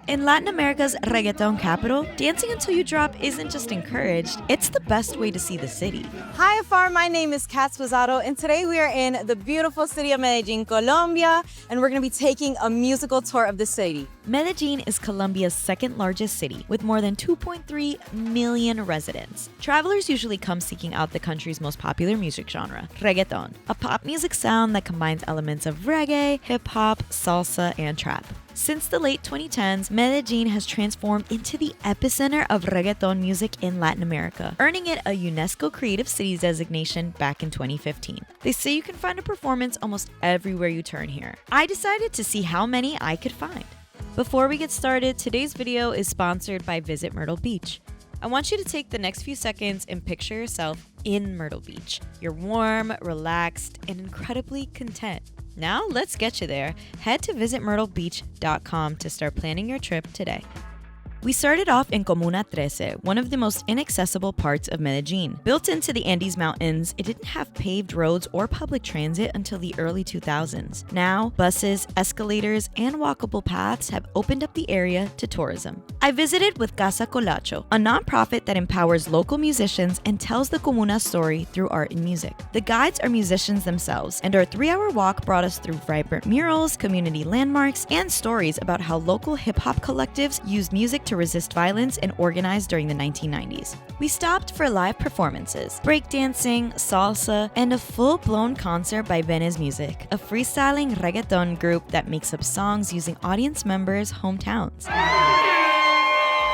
In Latin America's reggaeton capital, dancing until you drop isn't just encouraged, it's the best way to see the city. Hi Afar, my name is Cat Sposato, and today we are in the beautiful city of Medellin, Colombia, and we're going to be taking a musical tour of the city. Medellin is Colombia's second largest city, with more than 2.3 million residents. Travelers usually come seeking out the country's most popular music genre, reggaeton, a pop music sound that combines elements of reggae, hip-hop, salsa, and trap. Since the late 2010s, Medellin has transformed into the epicenter of reggaeton music in Latin America, earning it a UNESCO Creative Cities designation back in 2015. They say you can find a performance almost everywhere you turn here. I decided to see how many I could find. Before we get started, today's video is sponsored by Visit Myrtle Beach. I want you to take the next few seconds and picture yourself in Myrtle Beach. You're warm, relaxed, and incredibly content. Now, let's get you there. Head to visitmyrtlebeach.com to start planning your trip today. We started off in Comuna 13, one of the most inaccessible parts of Medellin. Built into the Andes Mountains, it didn't have paved roads or public transit until the early 2000s. Now, buses, escalators, and walkable paths have opened up the area to tourism. I visited with Casa Colacho, a nonprofit that empowers local musicians and tells the Comuna story through art and music. The guides are musicians themselves, and our 3-hour walk brought us through vibrant murals, community landmarks, and stories about how local hip-hop collectives used music to resist violence and organize during the 1990s. We stopped for live performances, breakdancing, salsa, and a full-blown concert by Venice Music, a freestyling reggaeton group that makes up songs using audience members' hometowns.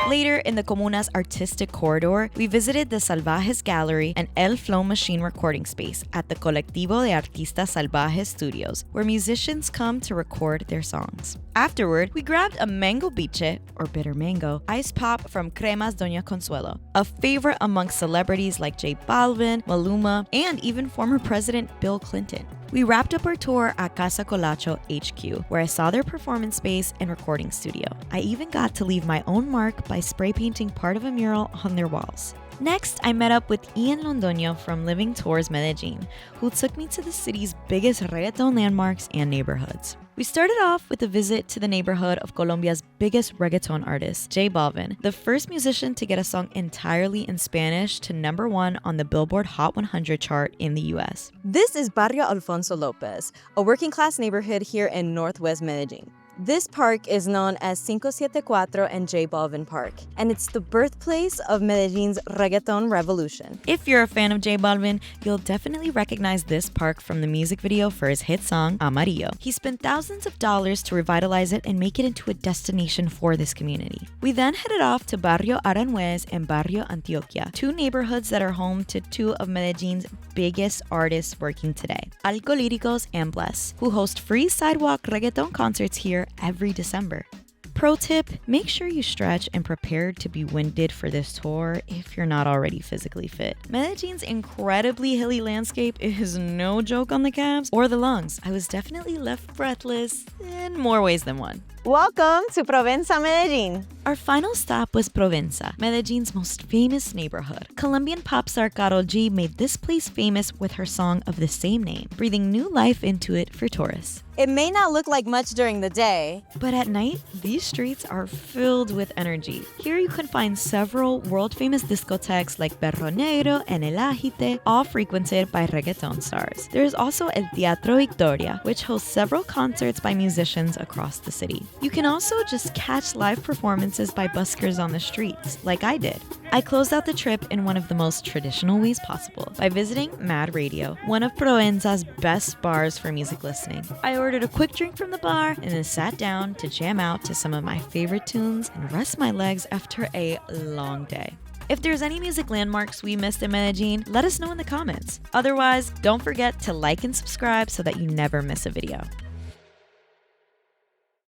Later, in the Comuna's artistic corridor, we visited the Salvajes Gallery and El Flow Machine recording space at the Colectivo de Artistas Salvajes Studios, where musicians come to record their songs. Afterward, we grabbed a mango biche, or bitter mango, ice pop from Cremas Doña Consuelo, a favorite amongst celebrities like J Balvin, Maluma, and even former President Bill Clinton. We wrapped up our tour at Casa Colacho HQ, where I saw their performance space and recording studio. I even got to leave my own mark by spray painting part of a mural on their walls. Next, I met up with Ian Londoño from Living Tours Medellin, who took me to the city's biggest reggaeton landmarks and neighborhoods. We started off with a visit to the neighborhood of Colombia's biggest reggaeton artist, J Balvin, the first musician to get a song entirely in Spanish to #1 on the Billboard Hot 100 chart in the US. This is Barrio Alfonso Lopez, a working-class neighborhood here in northwest Medellin. This park is known as 574 and J Balvin Park, and it's the birthplace of Medellin's reggaeton revolution. If you're a fan of J Balvin, you'll definitely recognize this park from the music video for his hit song, Amarillo. He spent thousands of dollars to revitalize it and make it into a destination for this community. We then headed off to Barrio Aranjuez and Barrio Antioquia, two neighborhoods that are home to two of Medellin's biggest artists working today, Alcolíricos and Bless, who host free Sidewalk reggaeton concerts here every December. Pro tip, make sure you stretch and prepare to be winded for this tour if you're not already physically fit. Medellin's incredibly hilly landscape is no joke on the calves or the lungs. I was definitely left breathless in more ways than one. Welcome to Provenza, Medellin. Our final stop was Provenza, Medellin's most famous neighborhood. Colombian pop star Karol G made this place famous with her song of the same name, breathing new life into it for tourists. It may not look like much during the day, but at night, these streets are filled with energy. Here you can find several world-famous discotheques like Perro Negro and El Agite, all frequented by reggaeton stars. There is also El Teatro Victoria, which hosts several concerts by musicians across the city. You can also just catch live performances by buskers on the streets, like I did. I closed out the trip in one of the most traditional ways possible, by visiting Mad Radio, one of Provenza's best bars for music listening. I ordered a quick drink from the bar and then sat down to jam out to some of my favorite tunes and rest my legs after a long day. If there's any music landmarks we missed in Medellin, let us know in the comments. Otherwise, don't forget to like and subscribe so that you never miss a video.